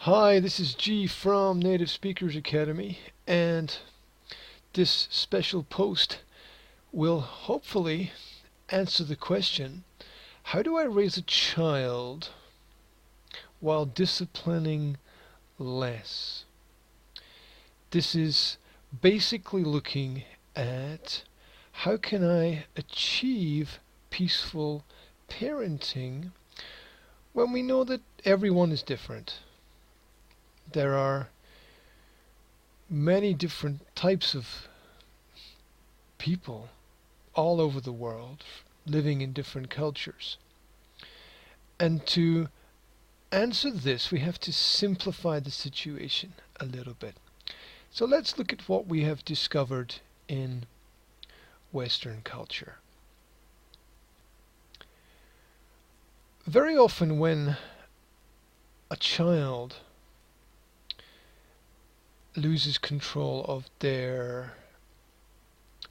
Hi, this is G from Native Speakers Academy, and this special post will hopefully answer the question, how do I raise a child while disciplining less? This is basically looking at how can I achieve peaceful parenting when we know that everyone is different. There are many different types of people all over the world living in different cultures. And to answer this, we have to simplify the situation a little bit. So let's look at what we have discovered in Western culture. Very often when a child loses control of their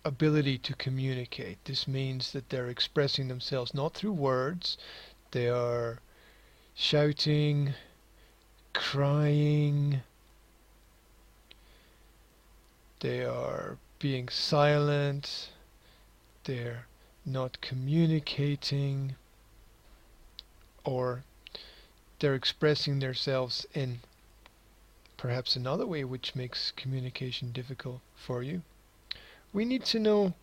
ability to communicate, this means that they're expressing themselves not through words, they are shouting, crying, they are being silent, they're not communicating, or they're expressing themselves in perhaps another way which makes communication difficult for you. We need to know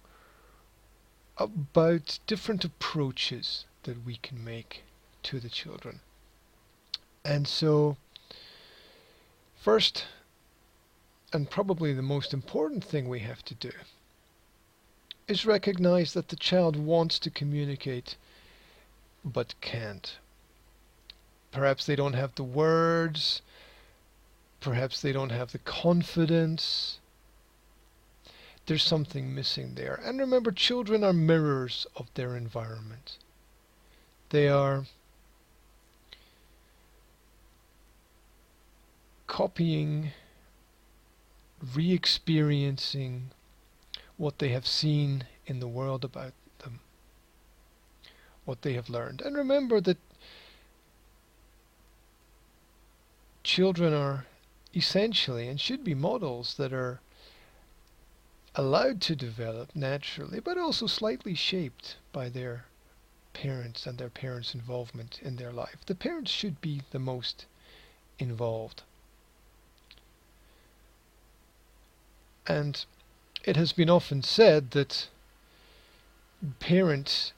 about different approaches that we can make to the children. And so, first, and probably the most important thing we have to do, is recognize that the child wants to communicate but can't. Perhaps they don't have the words, perhaps they don't have the confidence. There's something missing there. And remember, children are mirrors of their environment. They are copying, re-experiencing what they have seen in the world about them, what they have learned. And remember that children are essentially and should be models that are allowed to develop naturally, but also slightly shaped by their parents and their parents' involvement in their life. The parents should be the most involved. And it has been often said that parent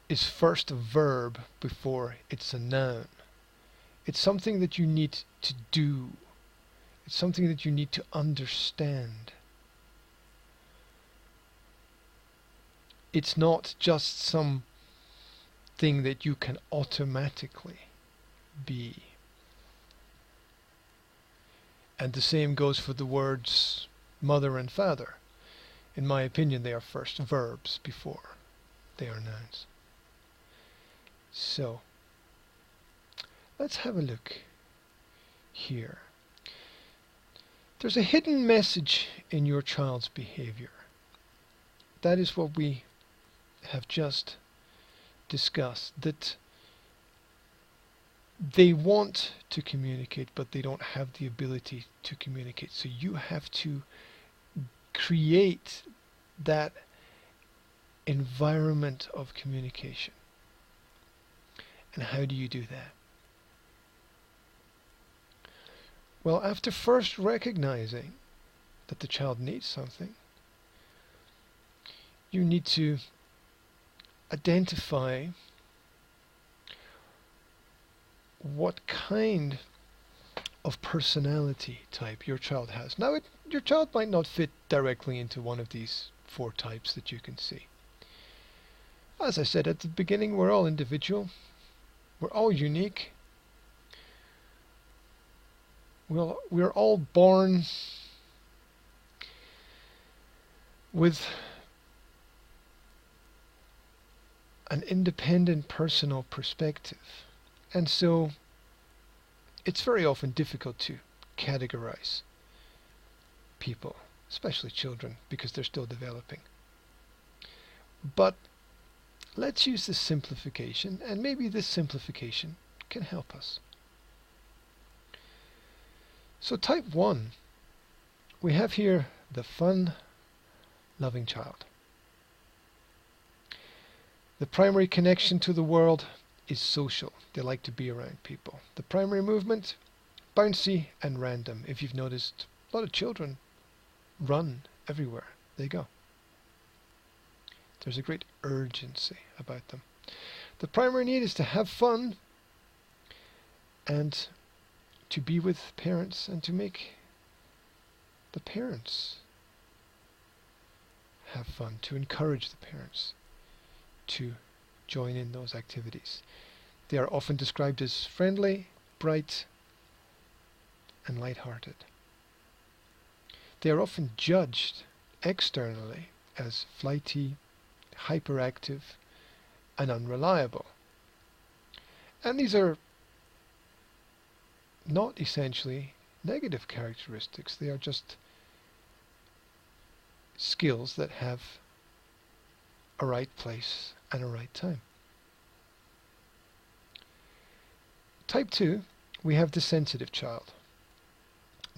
is first a verb before it's a noun. It's something that you need to do. It's something that you need to understand. It's not just something that you can automatically be. And the same goes for the words mother and father. In my opinion, they are first verbs before they are nouns. So, let's have a look here. There's a hidden message in your child's behavior. That is what we have just discussed, that they want to communicate, but they don't have the ability to communicate. So you have to create that environment of communication. And how do you do that? Well, after first recognizing that the child needs something, you need to identify what kind of personality type your child has. Now, your child might not fit directly into one of these 4 types that you can see. As I said at the beginning, we're all individual. We're all unique. We're all born with an independent personal perspective. And so it's very often difficult to categorize people, especially children, because they're still developing. But let's use this simplification, and maybe this simplification can help us. So type 1, we have here the fun, loving child. The primary connection to the world is social. They like to be around people. The primary movement, bouncy and random. If you've noticed, a lot of children run everywhere they go. There's a great urgency about them. The primary need is to have fun and to be with parents and to make the parents have fun, to encourage the parents to join in those activities. They are often described as friendly, bright, and light-hearted. They are often judged externally as flighty, hyperactive, and unreliable. And these are not essentially negative characteristics. They are just skills that have a right place and a right time. Type 2, we have the sensitive child.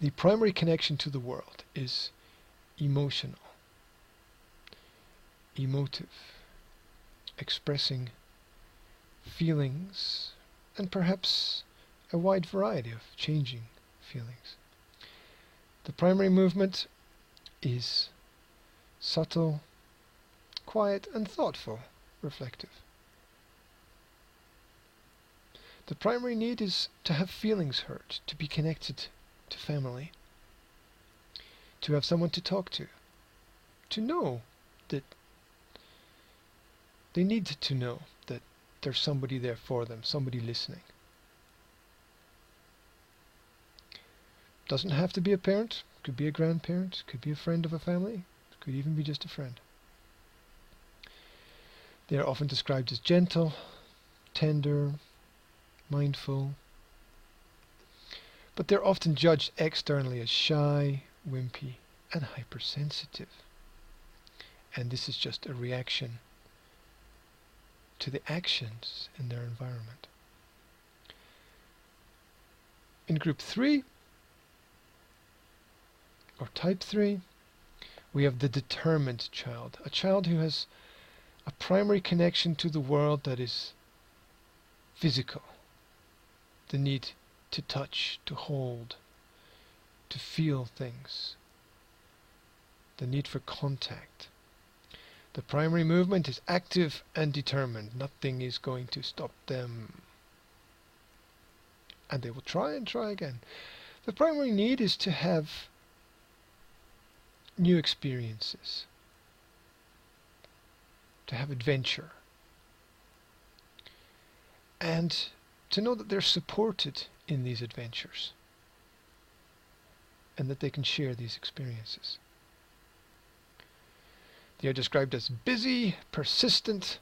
The primary connection to the world is emotional, emotive, expressing feelings and perhaps a wide variety of changing feelings. The primary movement is subtle, quiet and thoughtful, reflective. The primary need is to have feelings heard, to be connected to family, to have someone to talk to know that they need to know that there's somebody there for them, somebody listening. Doesn't have to be a parent, could be a grandparent, could be a friend of a family, could even be just a friend. They are often described as gentle, tender, mindful, but they're often judged externally as shy, wimpy, and hypersensitive. And this is just a reaction to the actions in their environment. In group 3, or type 3, we have the determined child, a child who has a primary connection to the world that is physical, the need to touch, to hold, to feel things, the need for contact. The primary movement is active and determined. Nothing is going to stop them. And they will try and try again. The primary need is to have new experiences, to have adventure, and to know that they're supported in these adventures and that they can share these experiences. They are described as busy, persistent,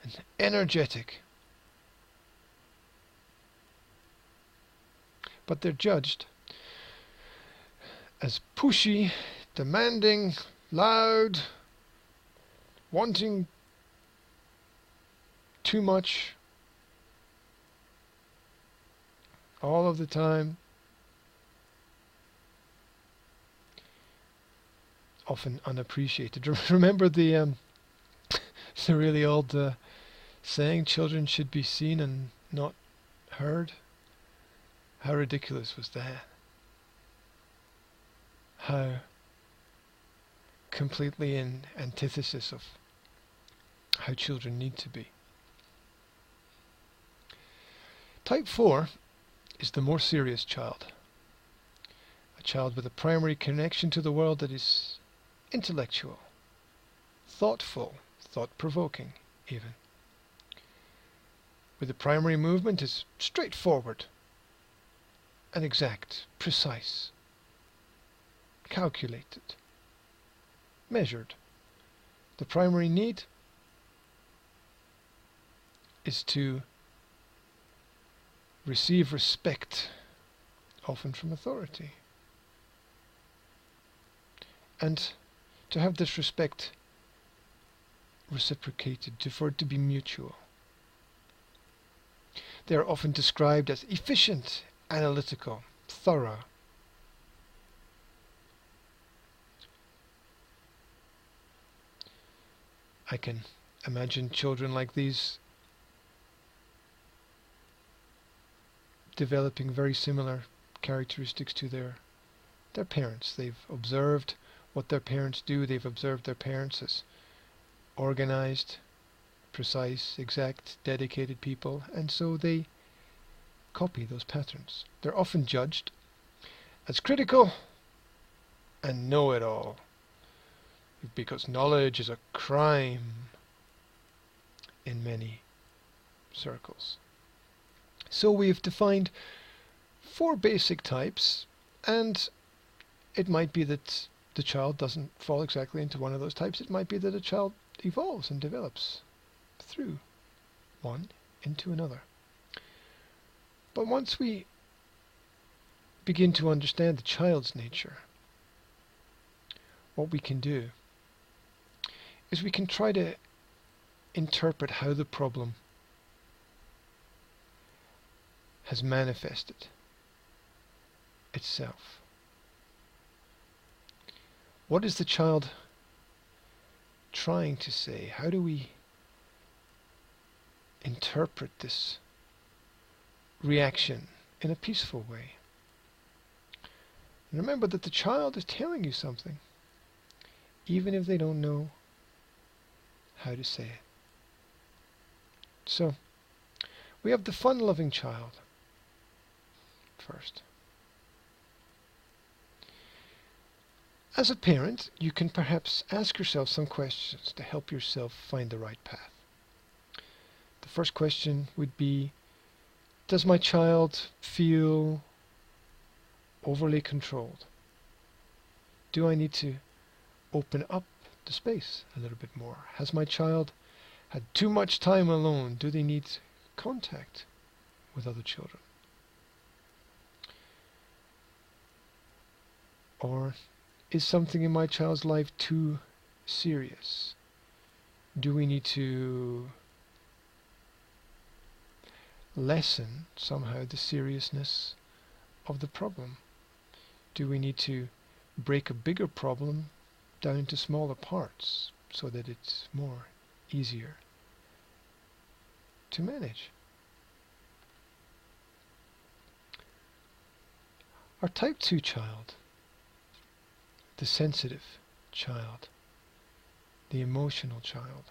and energetic. But they're judged as pushy, demanding, loud, wanting too much all of the time, often unappreciated. Remember the really old saying, children should be seen and not heard? How ridiculous was that? How completely in antithesis of how children need to be. Type 4 is the more serious child. A child with a primary connection to the world that is intellectual, thoughtful, thought-provoking even. Where the primary movement is straightforward and exact, precise, calculated, measured. The primary need is to receive respect, often from authority, and to have this respect reciprocated, for it to be mutual. They are often described as efficient, analytical, thorough, I can imagine children like these developing very similar characteristics to their parents. They've observed what their parents do. They've observed their parents as organized, precise, exact, dedicated people, and so they copy those patterns. They're often judged as critical and know-it-all, because knowledge is a crime in many circles. So we've defined 4 basic types, and it might be that the child doesn't fall exactly into one of those types. It might be that a child evolves and develops through one into another. But once we begin to understand the child's nature, what we can do is we can try to interpret how the problem has manifested itself. What is the child trying to say? How do we interpret this reaction in a peaceful way? And remember that the child is telling you something, even if they don't know how to say it. So, we have the fun-loving child first. As a parent, you can perhaps ask yourself some questions to help yourself find the right path. The first question would be, does my child feel overly controlled? Do I need to open up the space a little bit more? Has my child had too much time alone? Do they need contact with other children? Or is something in my child's life too serious? Do we need to lessen somehow the seriousness of the problem? Do we need to break a bigger problem down into smaller parts so that it's more easier to manage? Our type 2 child, the sensitive child, the emotional child.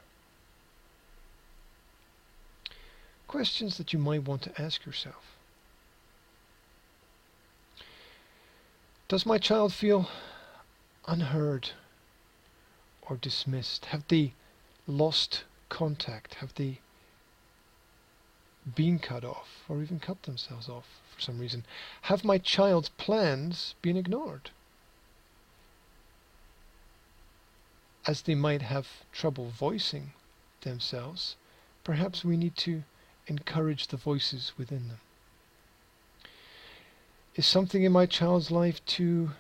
Questions that you might want to ask yourself. Does my child feel unheard or dismissed? Have they lost contact? Have they been cut off or even cut themselves off for some reason? Have my child's plans been ignored? As they might have trouble voicing themselves, perhaps we need to encourage the voices within them. Is something in my child's life too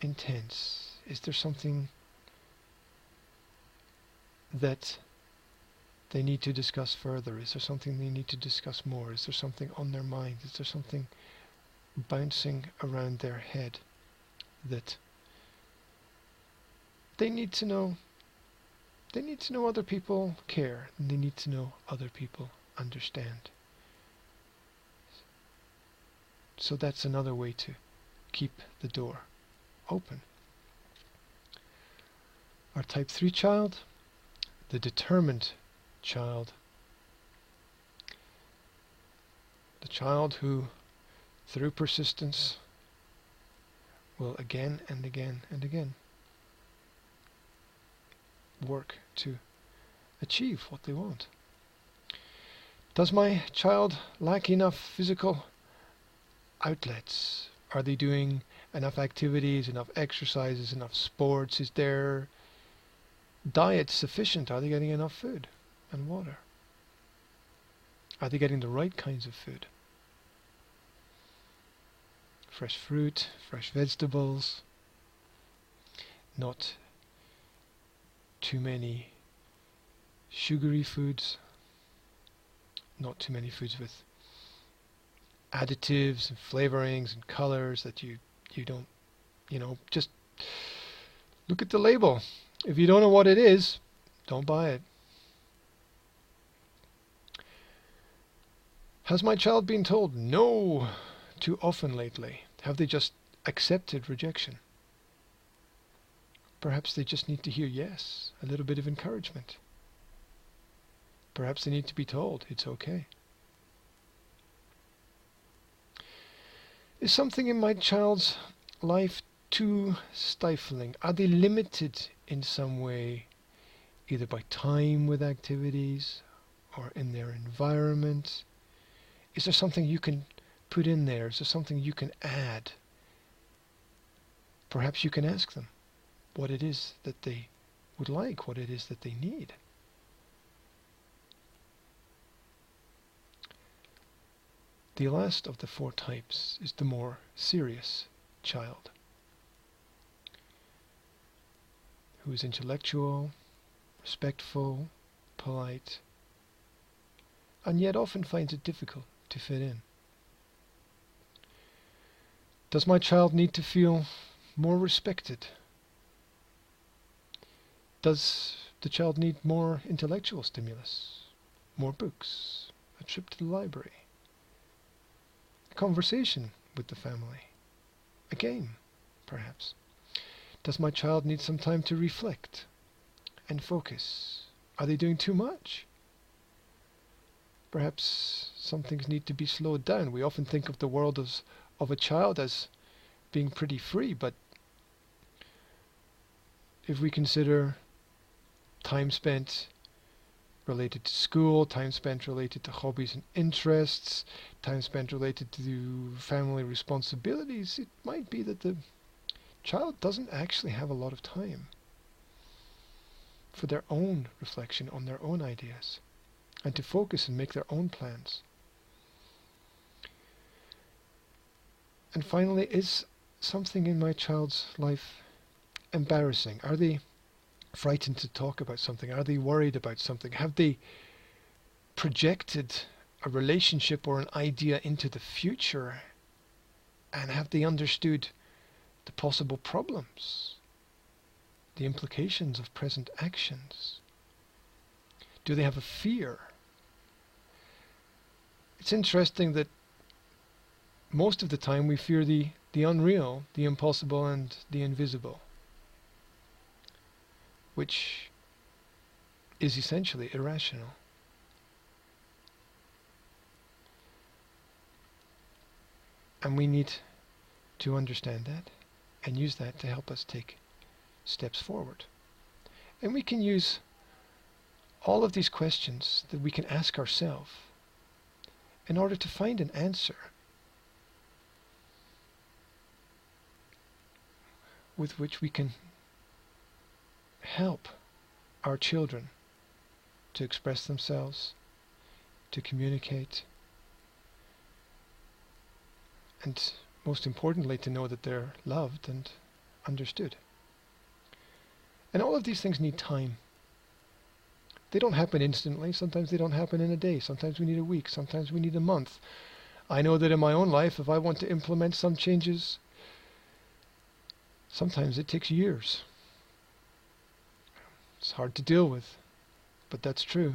intense? Is there something that they need to discuss further? Is there something they need to discuss more? Is there something on their mind? Is there something bouncing around their head that they need to know? They need to know other people care, and they need to know other people understand. So that's another way to keep the door open. Our type 3 child, the determined child. The child who, through persistence, will again and again and again work to achieve what they want. Does my child lack enough physical outlets? Are they doing enough activities, enough exercises, enough sports? Is their diet sufficient? Are they getting enough food and water? Are they getting the right kinds of food? Fresh fruit, fresh vegetables, not too many sugary foods, not too many foods with additives and flavorings and colors that you don't, just look at the label. If you don't know what it is, Don't buy it. Has my child been told no too often lately? Have they just accepted rejection? Perhaps they just need to hear yes, a little bit of encouragement. Perhaps they need to be told it's okay. Is something in my child's life too stifling? Are they limited in some way, either by time with activities or in their environment? Is there something you can put in there? Is there something you can add? Perhaps you can ask them what it is that they would like, what it is that they need. The last of the 4 types is the more serious child, who is intellectual, respectful, polite, and yet often finds it difficult to fit in. Does my child need to feel more respected? Does the child need more intellectual stimulus, more books, a trip to the library, a conversation with the family, a game, perhaps? Does my child need some time to reflect and focus? Are they doing too much? Perhaps some things need to be slowed down. We often think of the world of a child as being pretty free, but if we consider time spent related to school, time spent related to hobbies and interests, time spent related to family responsibilities, it might be that the child doesn't actually have a lot of time for their own reflection on their own ideas and to focus and make their own plans. And finally, is something in my child's life embarrassing? Are they frightened to talk about something? Are they worried about something? Have they projected a relationship or an idea into the future? And have they understood the possible problems, the implications of present actions? Do they have a fear? It's interesting that most of the time we fear the unreal, the impossible, and the invisible, which is essentially irrational. And we need to understand that and use that to help us take steps forward. And we can use all of these questions that we can ask ourselves in order to find an answer with which we can help our children to express themselves, to communicate, and most importantly to know that they're loved and understood. And all of these things need time. They don't happen instantly. Sometimes they don't happen in a day. Sometimes we need a week. Sometimes we need a month. I know that in my own life, if I want to implement some changes, sometimes it takes years. It's hard to deal with, but that's true.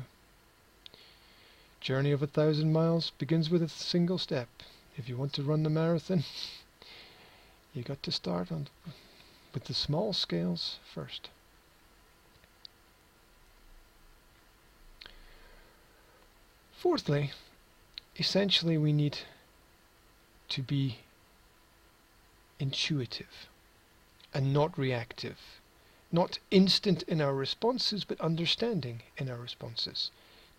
Journey of 1,000 miles begins with a single step. If you want to run the marathon, you got to start with the small scales first. Fourthly, essentially we need to be intuitive and not reactive. Not instant in our responses, but understanding in our responses.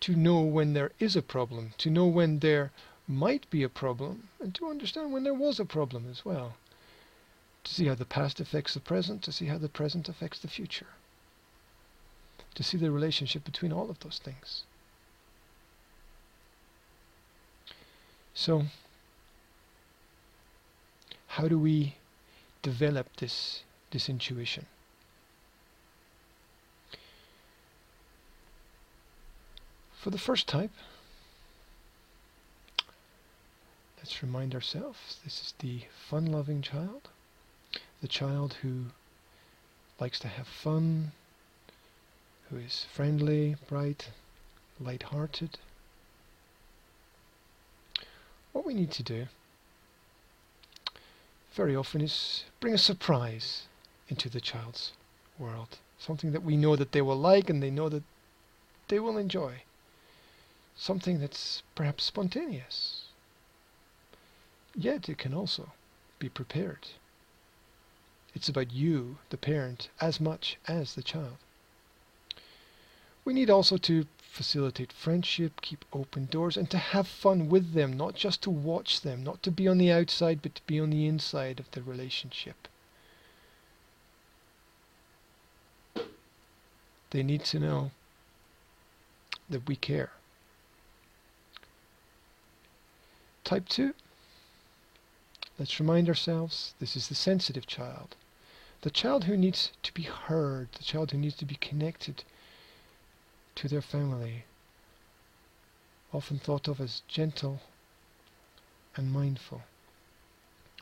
To know when there is a problem, to know when there might be a problem, and to understand when there was a problem as well. To see how the past affects the present, to see how the present affects the future. To see the relationship between all of those things. So, how do we develop this intuition? For the first type, let's remind ourselves, this is the fun-loving child, the child who likes to have fun, who is friendly, bright, light-hearted. What we need to do very often is bring a surprise into the child's world. Something that we know that they will like and they know that they will enjoy. Something that's perhaps spontaneous. Yet it can also be prepared. It's about you, the parent, as much as the child. We need also to facilitate friendship, keep open doors, and to have fun with them, not just to watch them, not to be on the outside, but to be on the inside of the relationship. They need to know that we care. Type 2. Let's remind ourselves, this is the sensitive child. The child who needs to be heard, the child who needs to be connected to their family, often thought of as gentle and mindful.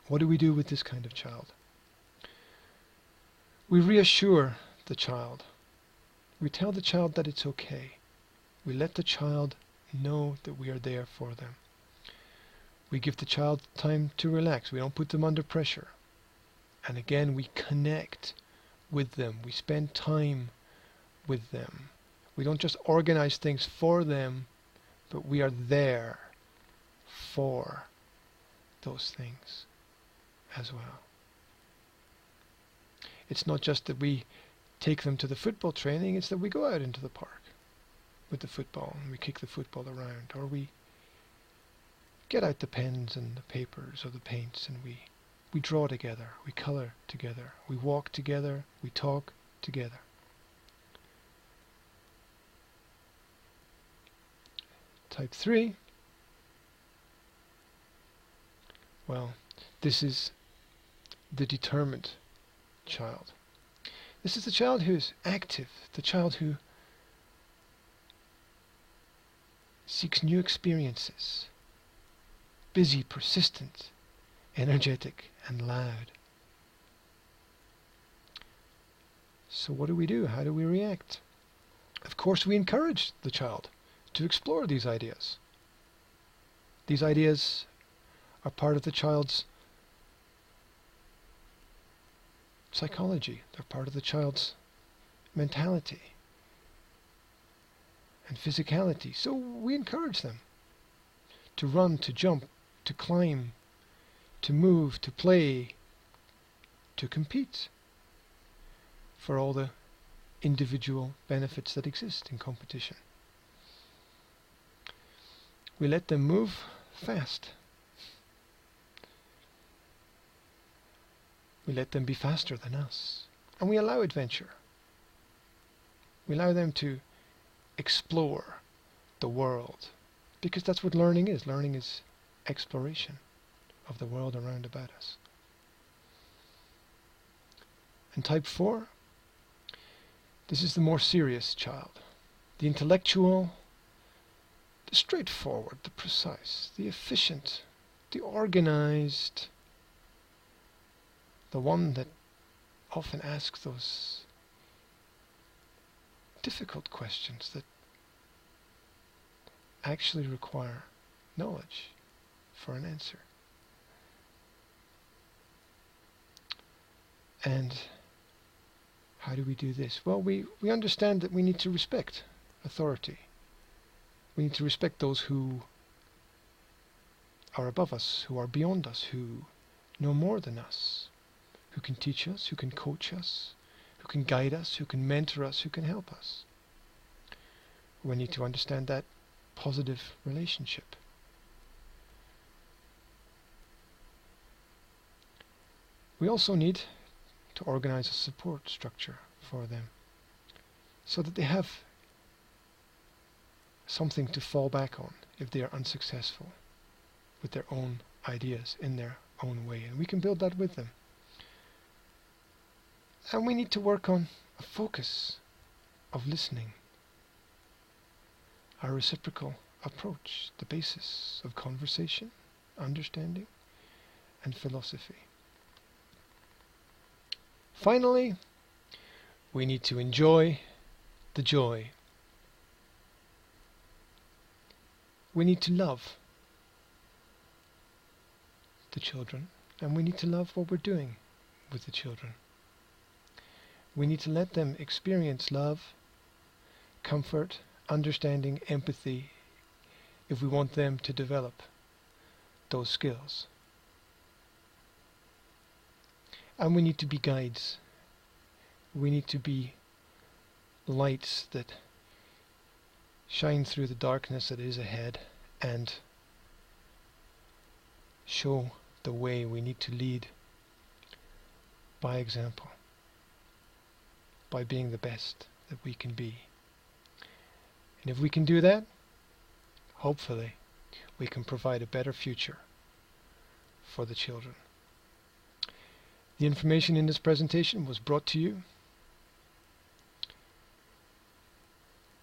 What do we do with this kind of child? We reassure the child. We tell the child that it's okay. We let the child know that we are there for them. We give the child time to relax. We don't put them under pressure. And again, we connect with them. We spend time with them. We don't just organize things for them, but we are there for those things as well. It's not just that we take them to the football training, it's that we go out into the park with the football and we kick the football around, or we get out the pens and the papers or the paints and we draw together, we color together, we walk together, we talk together. Type 3. Well, this is the determined child. This is the child who is active, the child who seeks new experiences, busy, persistent, energetic, and loud. So what do? How do we react? Of course, we encourage the child to explore these ideas. These ideas are part of the child's psychology. They're part of the child's mentality and physicality. So we encourage them to run, to jump, to climb, to move, to play, to compete for all the individual benefits that exist in competition. We let them move fast. We let them be faster than us. And we allow adventure. We allow them to explore the world. Because that's what learning is. Learning is exploration of the world around about us. And type 4, this is the more serious child. The intellectual, the straightforward, the precise, the efficient, the organized, the one that often asks those difficult questions that actually require knowledge for an answer. And how do we do this? Well, we understand that we need to respect authority. We need to respect those who are above us, who are beyond us, who know more than us, who can teach us, who can coach us, who can guide us, who can mentor us, who can help us. We need to understand that positive relationship. We also need to organize a support structure for them so that they have something to fall back on if they are unsuccessful with their own ideas in their own way, and we can build that with them. And we need to work on a focus of listening, our reciprocal approach, the basis of conversation, understanding, and philosophy. Finally, we need to enjoy the joy. We need to love the children, and we need to love what we're doing with the children. We need to let them experience love, comfort, understanding, empathy, if we want them to develop those skills. And we need to be guides. We need to be lights that shine through the darkness that is ahead and show the way. We need to lead by example, by being the best that we can be. And if we can do that, hopefully we can provide a better future for the children. The information in this presentation was brought to you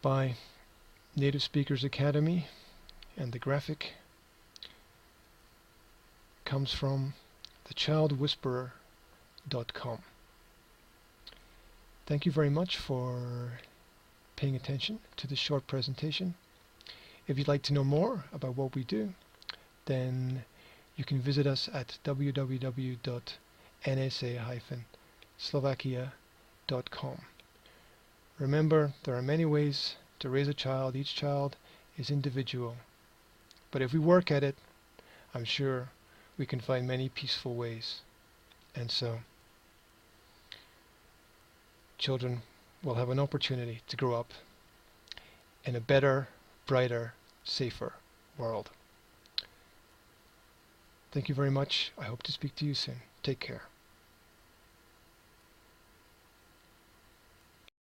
by Native Speakers Academy, and the graphic comes from thechildwhisperer.com. Thank you very much for paying attention to this short presentation. If you'd like to know more about what we do, then you can visit us at www.nsa-slovakia.com. Remember, there are many ways to raise a child. Each child is individual. But if we work at it, I'm sure we can find many peaceful ways. And so, children will have an opportunity to grow up in a better, brighter, safer world. Thank you very much. I hope to speak to you soon. Take care.